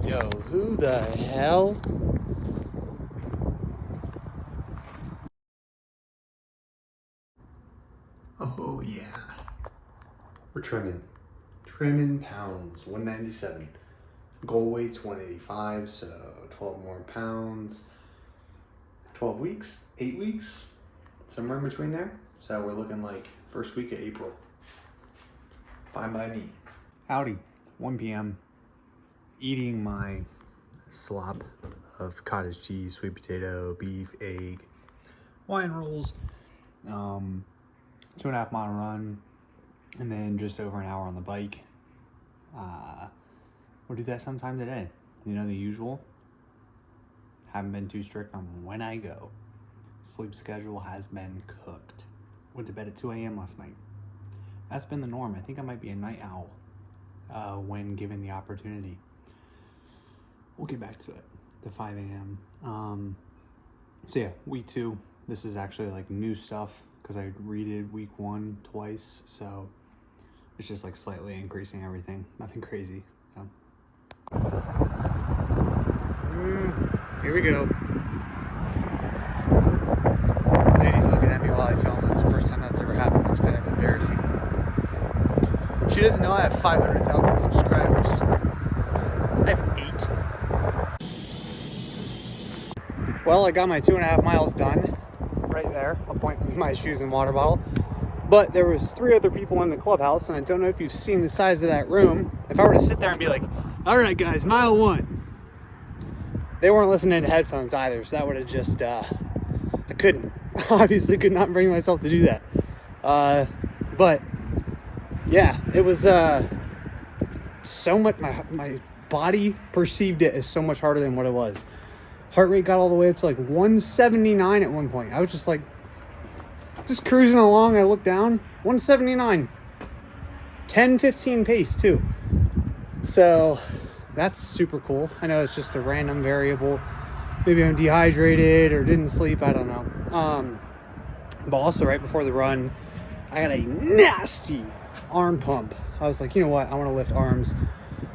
Yo, who the hell? Oh yeah. We're trimming. Trimming pounds, 197. Goal weight's 185, so 12 more pounds. 12 weeks, 8 weeks, somewhere in between there. So we're looking like first week of April. Fine by me. Howdy, 1 p.m. Eating my slop of cottage cheese, sweet potato, beef, egg, wine rolls, 2.5 mile run, and then just over an hour on the bike. We'll do that sometime today. You know, the usual. Haven't been too strict on when I go. Sleep schedule has been cooked. Went to bed at 2 a.m. last night. That's been the norm. I think I might be a night owl when given the opportunity. We'll get back to it. The 5 a.m. So yeah, week 2. This is actually like new stuff because I redid week 1 twice. So it's just like slightly increasing everything. Nothing crazy. So. Here we go. Lady's looking at me while I film. That's the first time that's ever happened. It's kind of embarrassing. She doesn't know I have 500,000 subscribers. I have 8. Well, I got my 2.5 miles done right there. I'll point with my shoes and water bottle. But there was 3 other people in the clubhouse, and I don't know if you've seen the size of that room. If I were to sit there and be like, all right, guys, mile 1. They weren't listening to headphones either, so that would have just, I couldn't. Obviously could not bring myself to do that. But, yeah, it was so much, my body perceived it as so much harder than what it was. Heart rate got all the way up to like 179 at one point. I was just like, just cruising along. I looked down, 179. 10-15 pace too. So that's super cool. I know it's just a random variable. Maybe I'm dehydrated or didn't sleep. I don't know. But also right before the run, I got a nasty arm pump. I was like, you know what? I want to lift arms.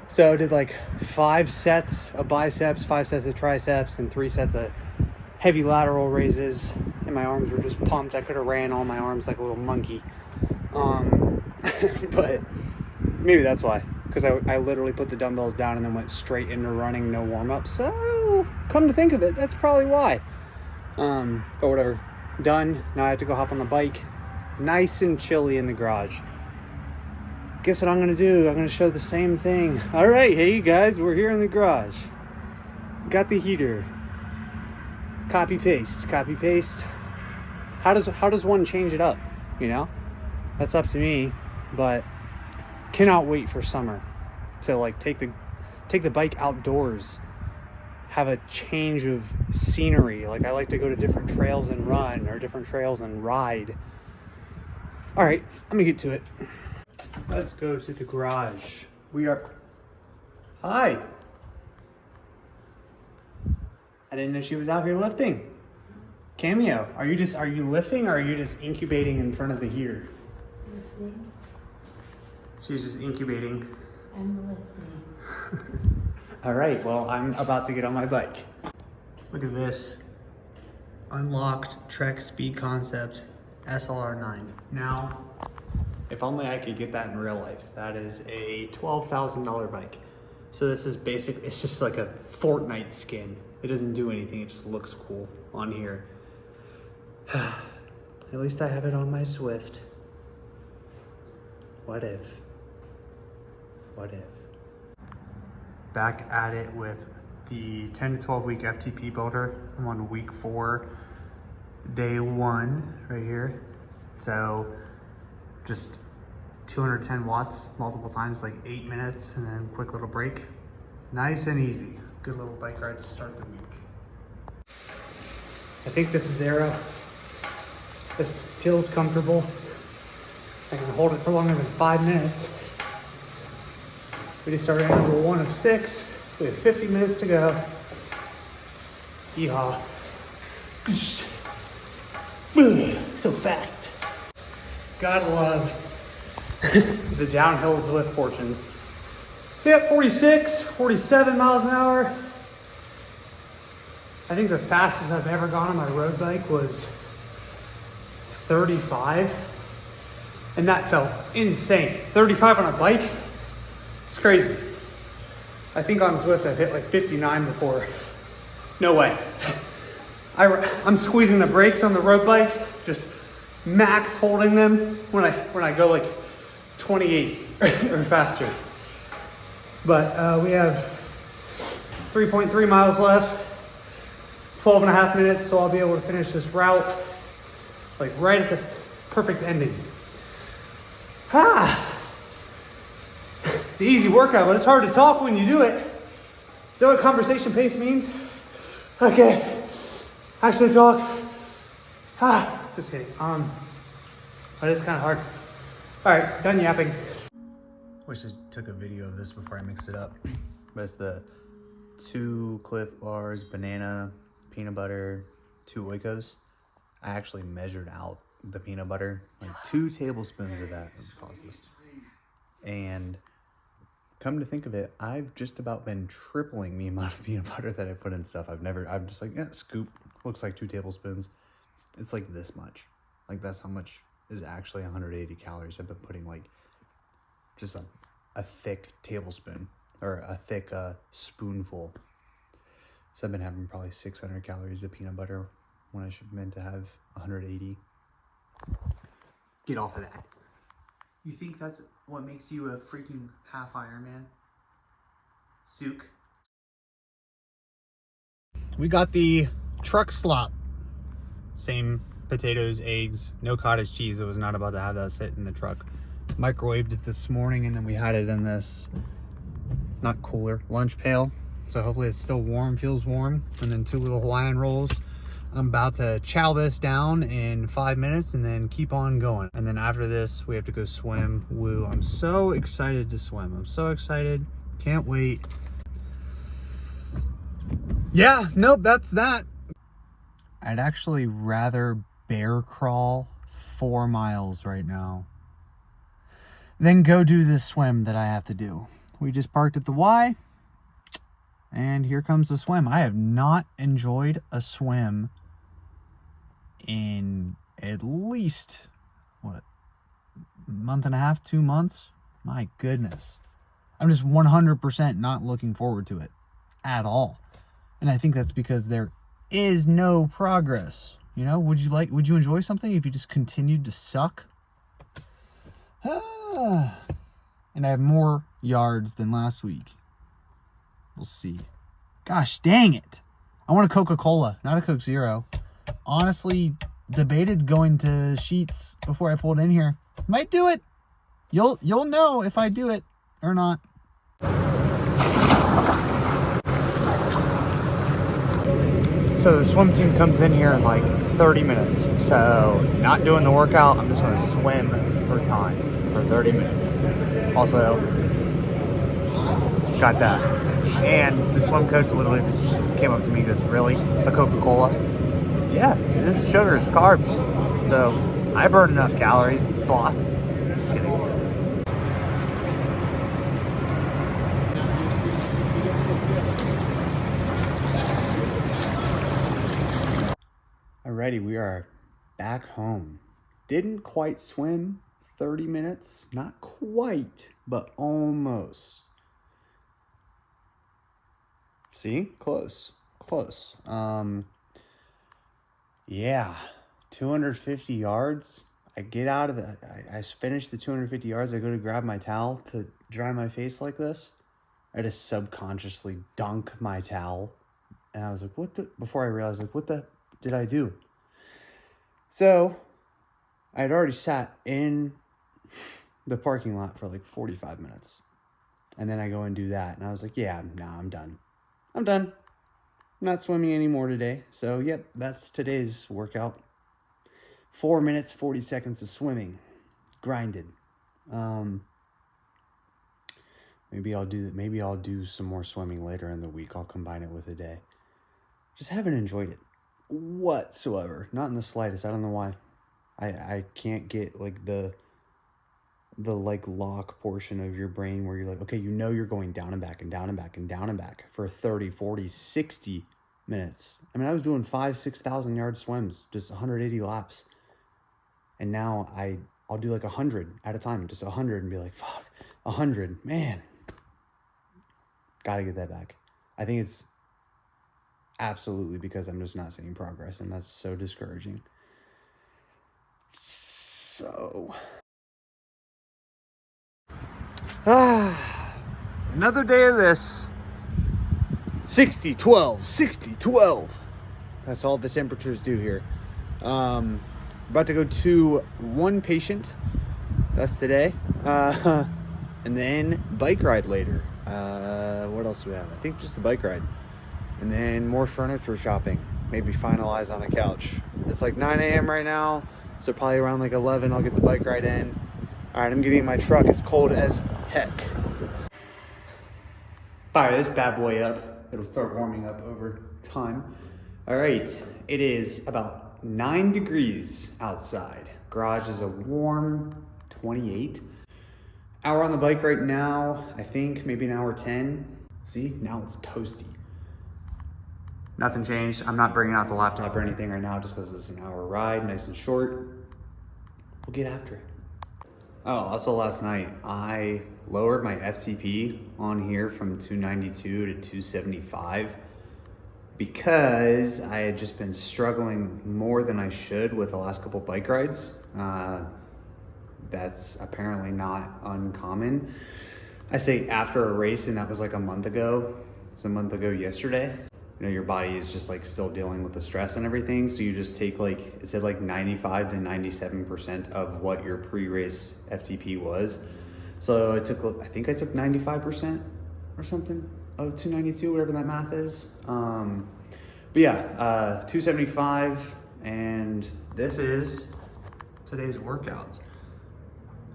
So I did like 5 sets of biceps, 5 sets of triceps, and 3 sets of heavy lateral raises. And my arms were just pumped. I could have ran all my arms like a little monkey. But maybe that's why. Because I literally put the dumbbells down and then went straight into running, no warm-up. So, come to think of it, that's probably why. But whatever. Done. Now I have to go hop on the bike. Nice and chilly in the garage. Guess what I'm going to do? I'm going to show the same thing. All right, hey guys, we're here in the garage. Got the heater. Copy paste. How does one change it up? You know? That's up to me, but cannot wait for summer to like take the bike outdoors, have a change of scenery. Like I like to go to different trails and run or different trails and ride. All right, I'm gonna get to it. Let's go to the garage. Hi. I didn't know she was out here lifting. Cameo, are you lifting or are you just incubating in front of the heater? Lifting. She's just incubating. I'm lifting. All right, well, I'm about to get on my bike. Look at this. Unlocked Trek Speed Concept SLR9. Now, if only I could get that in real life. That is a $12,000 bike. So this is it's just like a Fortnite skin. It doesn't do anything, it just looks cool on here. At least I have it on my Swift. What if? Back at it with the 10 to 12 week FTP builder. I'm on week 4, day 1 right here. So just 210 watts multiple times, like 8 minutes, and then quick little break. Nice and easy. Good little bike ride to start the week. I think this is aero. This feels comfortable. I can hold it for longer than 5 minutes. We just started at number 1 of 6. We have 50 minutes to go. Yeehaw. So fast. Gotta love the downhill Zwift portions. Yeah, 46, 47 miles an hour. I think the fastest I've ever gone on my road bike was 35. And that felt insane. 35 on a bike? It's crazy. I think on Zwift I've hit like 59 before. No way. I'm squeezing the brakes on the road bike, just max holding them when I go like 28 or faster. But we have 3.3 miles left, 12 and a half minutes, so I'll be able to finish this route like right at the perfect ending. It's an easy workout, but it's hard to talk when you do it. Is that what conversation pace means? Okay, actually talk. Just kidding. But it's kind of hard. All right, done yapping. Wish I took a video of this before I mixed it up. But it's the 2 Cliff Bars, banana, peanut butter, 2 Oikos. I actually measured out the peanut butter, like 2 tablespoons of that causes. And come to think of it, I've just about been tripling the amount of peanut butter that I put in stuff. I'm just like, yeah, scoop, looks like 2 tablespoons. It's like this much. Like that's how much is actually 180 calories. I've been putting like just a thick tablespoon or a thick spoonful. So I've been having probably 600 calories of peanut butter when I should have meant to have 180. Get off of that. You think that's what makes you a freaking half Ironman? Sook. We got the truck slop. Same potatoes, eggs, no cottage cheese. I was not about to have that sit in the truck. Microwaved it this morning and then we had it in this, not cooler, lunch pail. So hopefully it's still warm, feels warm. And then 2 little Hawaiian rolls. I'm about to chow this down in 5 minutes and then keep on going. And then after this, we have to go swim. Woo, I'm so excited to swim. I'm so excited. Can't wait. Yeah, nope, that's that. I'd actually rather bear crawl 4 miles right now than go do this swim that I have to do. We just parked at the Y and here comes the swim. I have not enjoyed a swim in at least, what, month and a half, 2 months? My goodness. I'm just 100% not looking forward to it at all. And I think that's because there is no progress. You know, would you enjoy something if you just continued to suck? And I have more yards than last week. We'll see. Gosh dang it. I want a Coca-Cola, not a Coke Zero. Honestly, debated going to Sheetz before I pulled in here. Might do it. You'll know if I do it or not. So the swim team comes in here in like 30 minutes. So not doing the workout, I'm just gonna swim for time for 30 minutes. Also, got that. And the swim coach literally just came up to me and goes, really? A Coca-Cola? Yeah, it is sugar, it's carbs. So I burn enough calories, boss. Just kidding. Alrighty, we are back home. Didn't quite swim 30 minutes. Not quite, but almost. See? Close. Close. Yeah. 250 yards. I get out of the... I finish the 250 yards. I go to grab my towel to dry my face like this. I just subconsciously dunk my towel. And I was like, what the... Before I realized, like, what the did I do? So, I had already sat in the parking lot for like 45 minutes. And then I go and do that. And I was like, yeah, nah, I'm done. I'm done. I'm not swimming anymore today. So, yep, that's today's workout. 4 minutes, 40 seconds of swimming. Grinded. Maybe I'll do some more swimming later in the week. I'll combine it with a day. Just haven't enjoyed it whatsoever. Not in the slightest. I don't know why. I can't get like the the like lock portion of your brain where you're like, okay, you know you're going down and back and down and back and down and back for 30, 40, 60 minutes. I mean, I was doing 6,000 yard swims, just 180 laps. And now I'll do like 100 at a time, just 100 and be like, fuck, 100, man. Gotta get that back. I think it's absolutely because I'm just not seeing progress, and that's so discouraging. So, another day of this. 60, 12, 60, 12. That's all the temperatures do here. About to go to one patient. That's today. And then bike ride later. What else do we have? I think just the bike ride. And then more furniture shopping. Maybe finalize on a couch. It's like 9 a.m. right now. So probably around like 11, I'll get the bike ride in. All right, I'm getting in my truck. It's cold as heck. Fire this bad boy up. It'll start warming up over time. All right, it is about 9 degrees outside. Garage is a warm 28. Hour on the bike right now, I think maybe an hour 10. See, now it's toasty. Nothing changed. I'm not bringing out the laptop or anything right now just because it's an hour ride, nice and short. We'll get after it. Oh, also last night, I lowered my FTP on here from 292 to 275 because I had just been struggling more than I should with the last couple bike rides. That's apparently not uncommon. I say after a race, and that was like a month ago. It's a month ago yesterday. You know, your body is just like still dealing with the stress and everything. So you just take like, it said like 95 to 97% of what your pre-race FTP was. So I think I took 95% or something of 292, whatever that math is. But yeah, 275, and this is today's workout.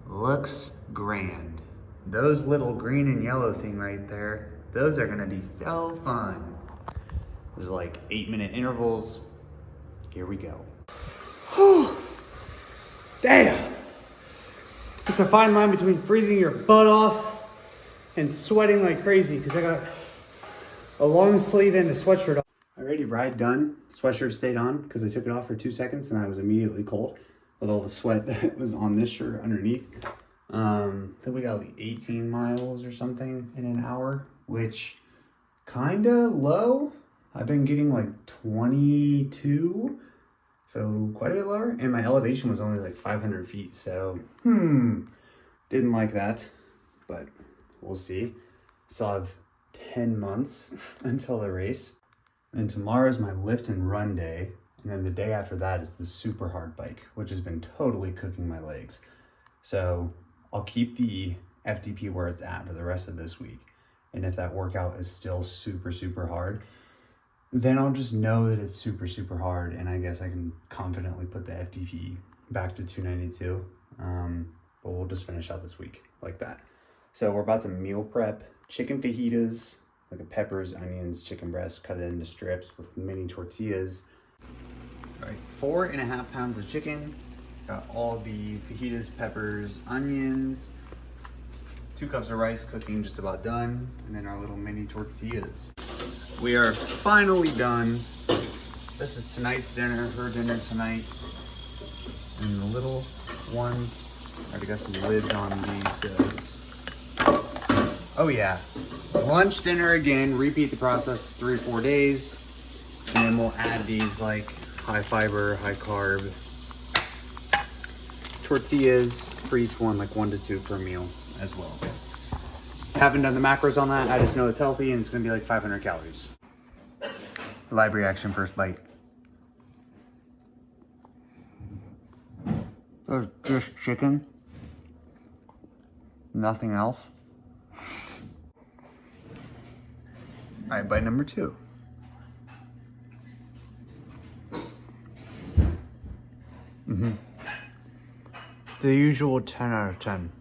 Looks grand. Those little green and yellow thing right there, those are gonna be so fun. There's like 8-minute intervals. Here we go. Whew. Damn. It's a fine line between freezing your butt off and sweating like crazy because I got a long sleeve and a sweatshirt on. Alrighty, ride done. Sweatshirt stayed on because I took it off for 2 seconds and I was immediately cold with all the sweat that was on this shirt underneath. I think we got like 18 miles or something in an hour, which kinda low. I've been getting like 22, so quite a bit lower. And my elevation was only like 500 feet, so didn't like that, but we'll see. Still have 10 months until the race. And tomorrow's my lift and run day. And then the day after that is the super hard bike, which has been totally cooking my legs. So I'll keep the FTP where it's at for the rest of this week. And if that workout is still super, super hard, then I'll just know that it's super, super hard. And I guess I can confidently put the FTP back to 292. But we'll just finish out this week like that. So we're about to meal prep chicken fajitas, like a peppers, onions, chicken breast, cut it into strips with mini tortillas. All right, 4.5 pounds of chicken. Got all the fajitas, peppers, onions, 2 cups of rice cooking, just about done. And then our little mini tortillas. We are finally done. This is tonight's dinner, her dinner tonight. And the little ones, I already got some lids on these guys. Oh yeah, lunch, dinner again, repeat the process 3 or 4 days. And then we'll add these like high fiber, high carb tortillas for each one, like 1 to 2 per meal as well. Haven't done the macros on that. I just know it's healthy and it's gonna be like 500 calories. Live reaction, first bite. There's just chicken. Nothing else. All right, bite number 2. The usual 10 out of 10.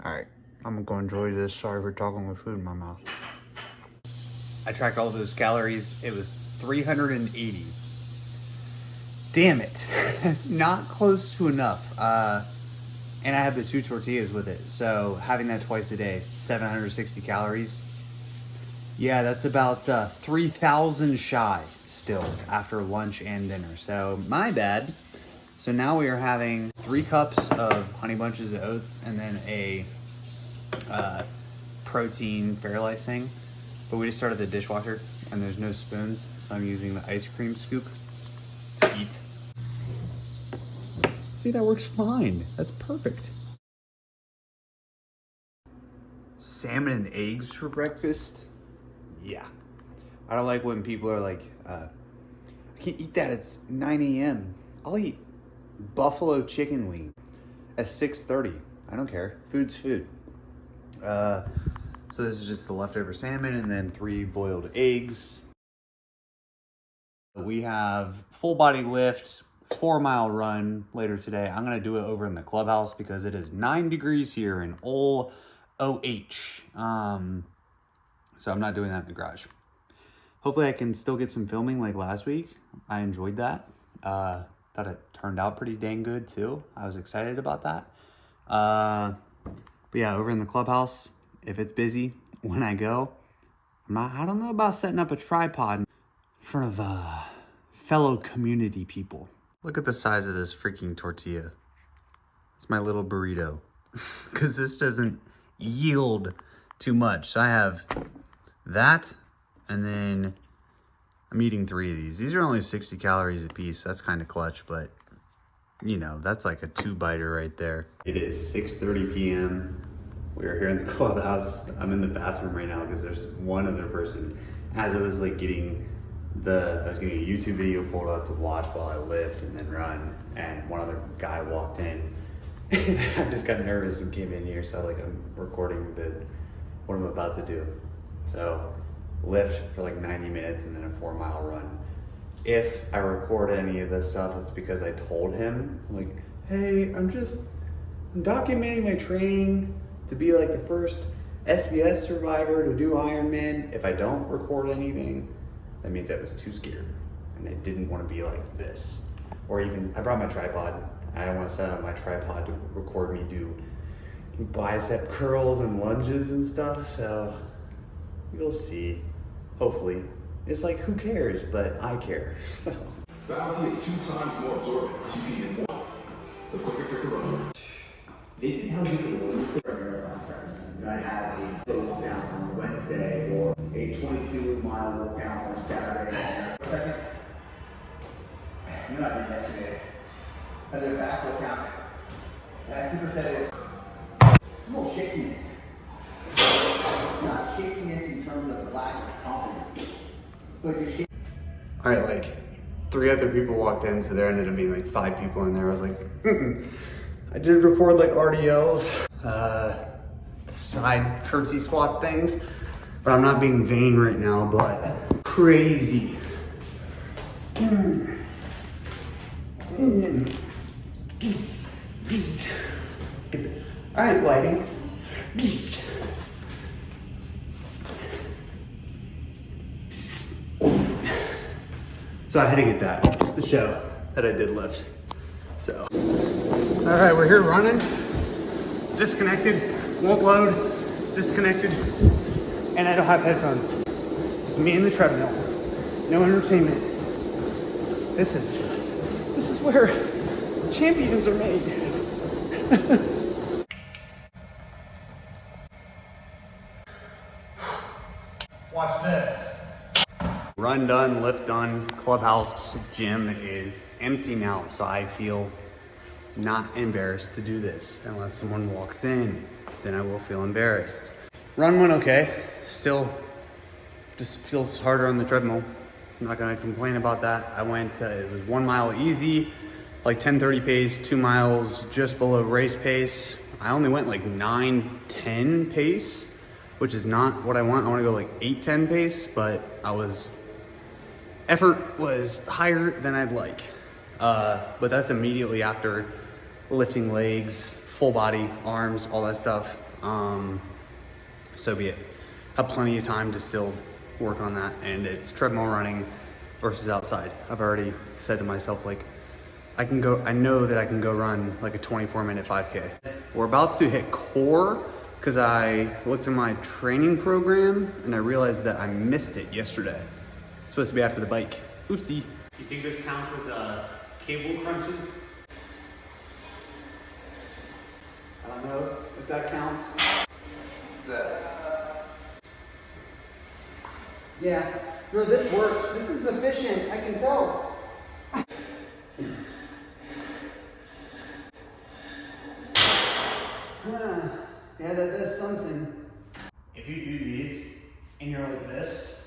All right, I'm gonna go enjoy this. Sorry for talking with food in my mouth. I tracked all those calories. It was 380. Damn it. It's not close to enough. And I have the 2 tortillas with it. So having that twice a day, 760 calories. Yeah, that's about 3,000 shy still after lunch and dinner. So my bad. So now we are having 3 cups of Honey Bunches of Oats and then a protein Fairlife thing. But we just started the dishwasher and there's no spoons. So I'm using the ice cream scoop to eat. See, that works fine. That's perfect. Salmon and eggs for breakfast? Yeah. I don't like when people are like, I can't eat that, it's 9 a.m. I'll eat buffalo chicken wing at 6:30. I don't care. Food's food. So this is just the leftover salmon and then 3 boiled eggs. We have full body lift, 4-mile run later today. I'm gonna do it over in the clubhouse because it is 9 degrees here in Ol OH. So I'm not doing that in the garage. Hopefully I can still get some filming like last week. I enjoyed that. Thought it turned out pretty dang good too. I was excited about that. But yeah, over in the clubhouse, if it's busy when I go, I don't know about setting up a tripod in front of fellow community people. Look at the size of this freaking tortilla. It's my little burrito. Because this doesn't yield too much. So I have that, and then I'm eating 3 of these. These are only 60 calories a piece. That's kind of clutch, but you know, that's like a 2-biter right there. It is 6:30 p.m. We are here in the clubhouse. I'm in the bathroom right now because there's one other person. As I was like getting I was getting a YouTube video pulled up to watch while I lift and then run, and one other guy walked in. I just got nervous and came in here, so like I'm recording what I'm about to do. So lift for like 90 minutes and then a 4-mile run. If I record any of this stuff, it's because I told him, like, hey, I'm documenting my training to be like the first SBS survivor to do Ironman. If I don't record anything, that means I was too scared and I didn't want to be like this. Or even, I brought my tripod. I don't want to set up my tripod to record me do bicep curls and lunges and stuff, so you'll see, hopefully. It's like, who cares, but I care, so. Bounty is 2 times more absorbent TP in 1. The quicker run. This is how you can move for a marathon first. You're gonna have a little workout on Wednesday or a 22-mile workout on Saturday. Seconds. You know I did yesterday. I did a back workout. And I superset it. A little shakiness. Not shakiness in terms of lack of confidence, but just shakiness. All right, like 3 other people walked in, so there ended up being like 5 people in there. I was like, I did record like RDLs, side curtsy squat things, but I'm not being vain right now, but crazy. All right, lighting. So I had to get that, just to show that I did lift, so. All right, we're here running, disconnected, won't load, disconnected, and I don't have headphones. Just me and the treadmill, no entertainment. This is where champions are made. Watch this. Run done, lift done, clubhouse gym is empty now, so I feel not embarrassed to do this unless someone walks in, then I will feel embarrassed. Run went okay, still just feels harder on the treadmill. I'm not gonna complain about that. I went, it was 1 mile easy, like 10:30 pace, 2 miles just below race pace. I only went like 9:10 pace, which is not what I want. I wanna go like 8:10 pace, but effort was higher than I'd like. But that's immediately after lifting legs, full body, arms, all that stuff. So be it. Have plenty of time to still work on that, and it's treadmill running versus outside. I've already said to myself, like, I know that I can go run like a 24-minute 5K. We're about to hit core because I looked at my training program and I realized that I missed it yesterday. It's supposed to be after the bike. Oopsie. You think this counts as cable crunches? I don't know if that counts. Yeah, no, this works. This is efficient, I can tell. Yeah, that does something. If you do these and you're like this,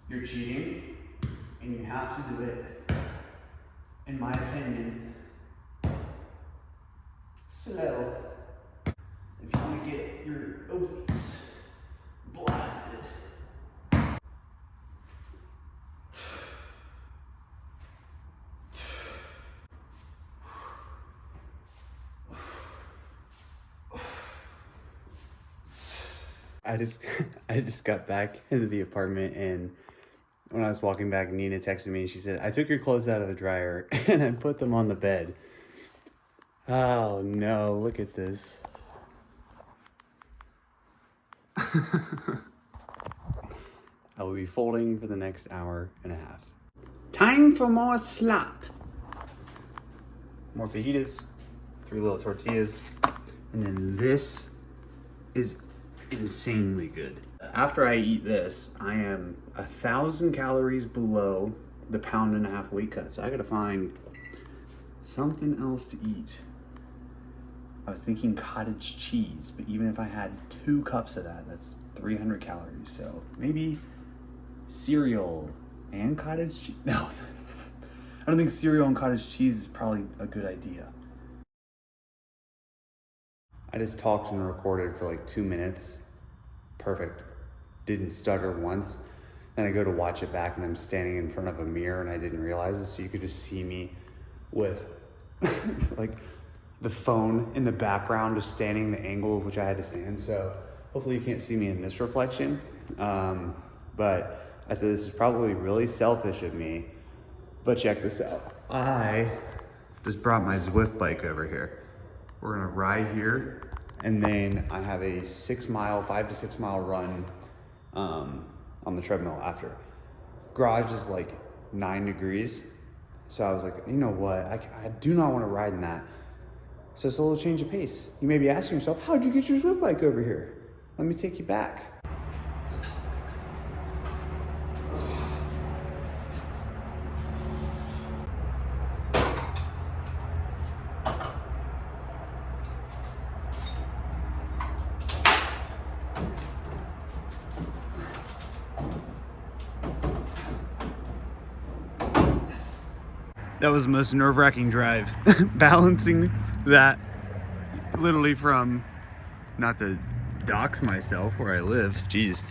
you're cheating and you have to do it, in my opinion, slow. If you want to get your obliques blasted. I just got back into the apartment, and when I was walking back, Nina texted me and she said, I took your clothes out of the dryer and I put them on the bed. Oh no, look at this. I will be folding for the next hour and a half. Time for more slop. More fajitas, 3 little tortillas, and then this is insanely good. After I eat this, I am 1,000 calories below the 1.5 pound weight cut. So I gotta find something else to eat. I was thinking cottage cheese, but even if I had 2 cups of that, that's 300 calories. So maybe cereal and cottage cheese. No, I don't think cereal and cottage cheese is probably a good idea. I just talked and recorded for like 2 minutes. Perfect. Didn't stutter once. Then I go to watch it back and I'm standing in front of a mirror and I didn't realize it. So you could just see me with like the phone in the background, just standing the angle of which I had to stand. So hopefully you can't see me in this reflection. But I said, this is probably really selfish of me, but check this out. I just brought my Zwift bike over here. We're gonna ride here, and then I have a 5 to 6 mile run on the treadmill after. Garage is like 9 degrees. So I was like, you know what? I do not want to ride in that. So it's a little change of pace. You may be asking yourself, how'd you get your Zwift bike over here? Let me take you back. That was the most nerve-wracking drive. Balancing that literally from, not to dox myself where I live, geez.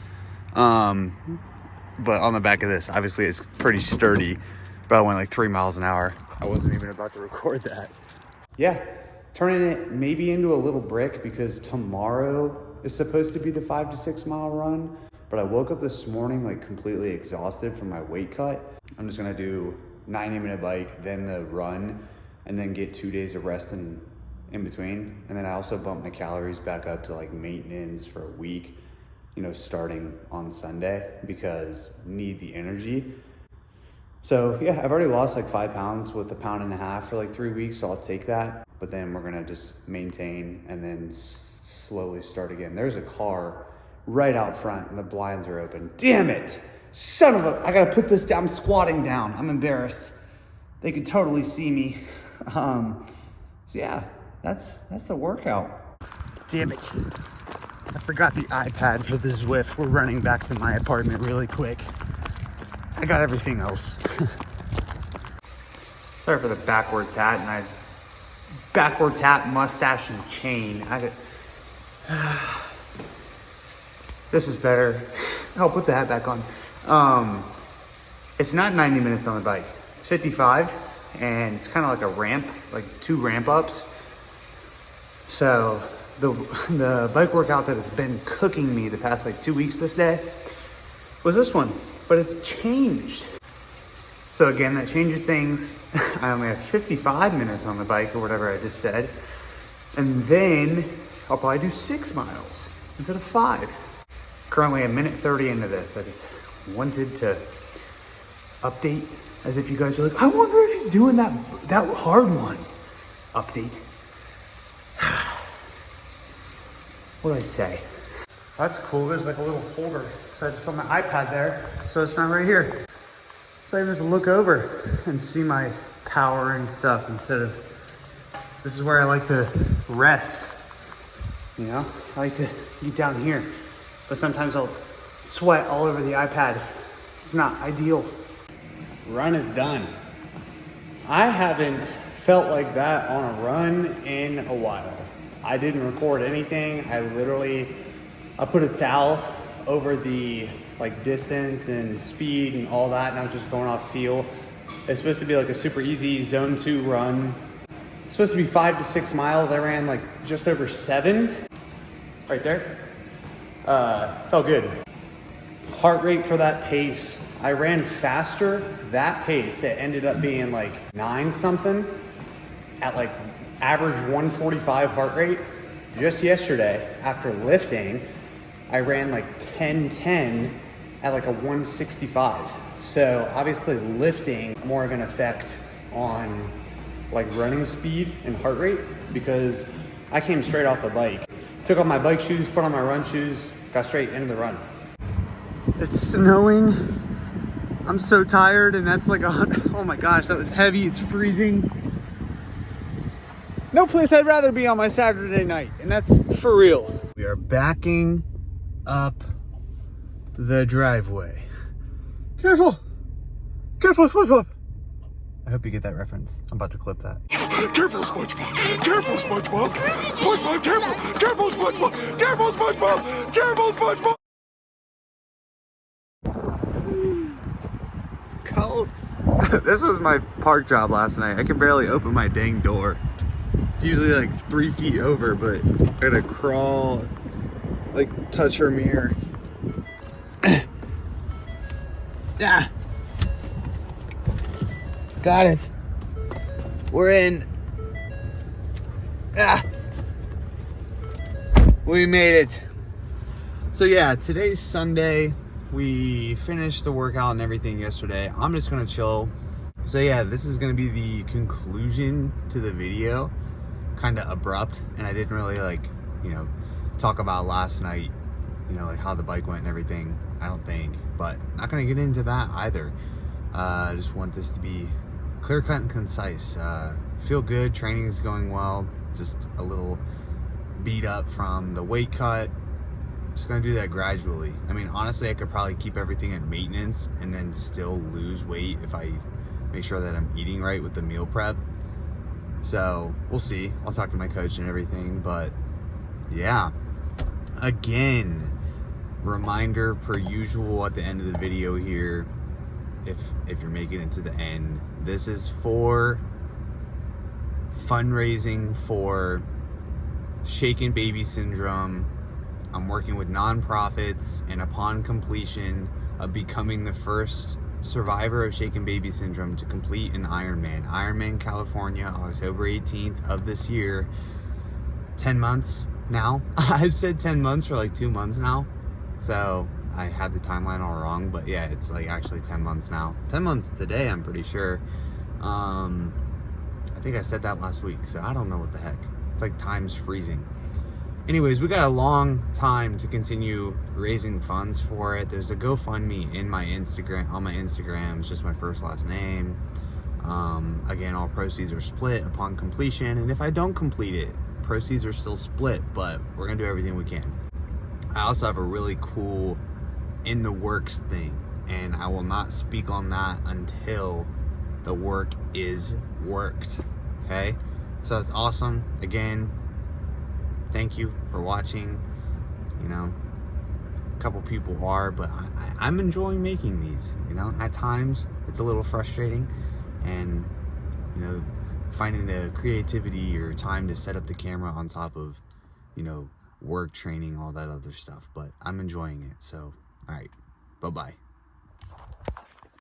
But on the back of this, obviously it's pretty sturdy, but I went like 3 miles an hour. I wasn't even about to record that. Yeah, turning it maybe into a little brick because tomorrow is supposed to be the 5 to 6 mile run, but I woke up this morning like completely exhausted from my weight cut. I'm just gonna do 90-minute bike, then the run, and then get 2 days of rest in between. And then I also bumped my calories back up to like maintenance for a week, you know, starting on Sunday because need the energy. So yeah, I've already lost like 5 pounds with 1.5 pounds for like 3 weeks, so I'll take that. But then we're gonna just maintain and then slowly start again. There's a car right out front and the blinds are open. Damn it! Son of a, I gotta put this down, I'm squatting down. I'm embarrassed. They could totally see me. So yeah, that's the workout. Damn it. I forgot the iPad for the Zwift. We're running back to my apartment really quick. I got everything else. Sorry for the backwards hat, backwards hat, mustache, and chain. This is better. I'll put the hat back on. It's not 90 minutes on the bike. It's 55, and it's kind of like a ramp, like 2 ramp ups. So the bike workout that has been cooking me the past like 2 weeks this day was this one, but it's changed. So again, that changes things. I only have 55 minutes on the bike or whatever I just said. And then I'll probably do 6 miles instead of 5. Currently a minute 30 into this. I just wanted to update as if you guys are like, I wonder if he's doing that hard one. Update. What'd I say? That's cool. There's like a little holder. So I just put my iPad there so it's not right here. So I can just look over and see my power and stuff instead of, this is where I like to rest. You know, I like to get down here, but sometimes I'll sweat all over the iPad. It's not ideal. Run is done. I haven't felt like that on a run in a while. I didn't record anything. I put a towel over the like distance and speed and all that, and I was just going off feel. It's supposed to be like a super easy zone 2 run. It's supposed to be 5 to 6 miles. I ran like just over 7 right there. Felt good. Heart rate for that pace, I ran faster that pace. It ended up being like 9 something at like average 145 heart rate. Just yesterday after lifting, I ran like 10:10 at like a 165. So obviously lifting more of an effect on like running speed and heart rate, because I came straight off the bike, took off my bike shoes, put on my run shoes, got straight into the run. It's snowing. I'm so tired, and that's like oh my gosh, that was heavy. It's freezing. No place I'd rather be on my Saturday night, and that's for real. We are backing up the driveway. Careful! Careful, SpongeBob! I hope you get that reference. I'm about to clip that. Careful, SpongeBob! Careful, SpongeBob! SpongeBob, careful! Careful, SpongeBob! Careful, SpongeBob! Careful, SpongeBob! Cold. This was my park job last night. I can barely open my dang door. It's usually like 3 feet over, but I gotta crawl, like touch her mirror. Yeah. Got it. We're in. Ah. We made it. So yeah, today's Sunday. We finished the workout and everything yesterday. I'm just gonna chill. So yeah, this is gonna be the conclusion to the video. Kind of abrupt, and I didn't really talk about last night, like how the bike went and everything. I don't think, but not gonna get into that either. I just want this to be clear cut and concise. Feel good, training is going well, just a little beat up from the weight cut. Just gonna do that gradually. I mean, honestly, I could probably keep everything at maintenance and then still lose weight if I make sure that I'm eating right with the meal prep. So we'll see. I'll talk to my coach and everything, but yeah. Again, reminder per usual at the end of the video here, if you're making it to the end, this is for fundraising for Shaken Baby Syndrome. I'm working with nonprofits, and upon completion of becoming the first survivor of Shaken Baby Syndrome to complete an Ironman, California, October 18th of this year. 10 months now. I've said 10 months for like 2 months now. So I had the timeline all wrong, but yeah, it's like actually 10 months now. 10 months today, I'm pretty sure. I think I said that last week, so I don't know what the heck. It's like time's freezing. Anyways, we got a long time to continue raising funds for it. There's a GoFundMe on my Instagram. It's just my first last name. Again, all proceeds are split upon completion, and if I don't complete it, proceeds are still split, but we're gonna do everything we can. I also have a really cool in the works thing, and I will not speak on that until the work is worked. Okay, so that's awesome. Again, thank you for watching. A couple people are, but I'm enjoying making these. At times it's a little frustrating, and finding the creativity or time to set up the camera on top of work, training, all that other stuff, but I'm enjoying it. So all right, bye-bye.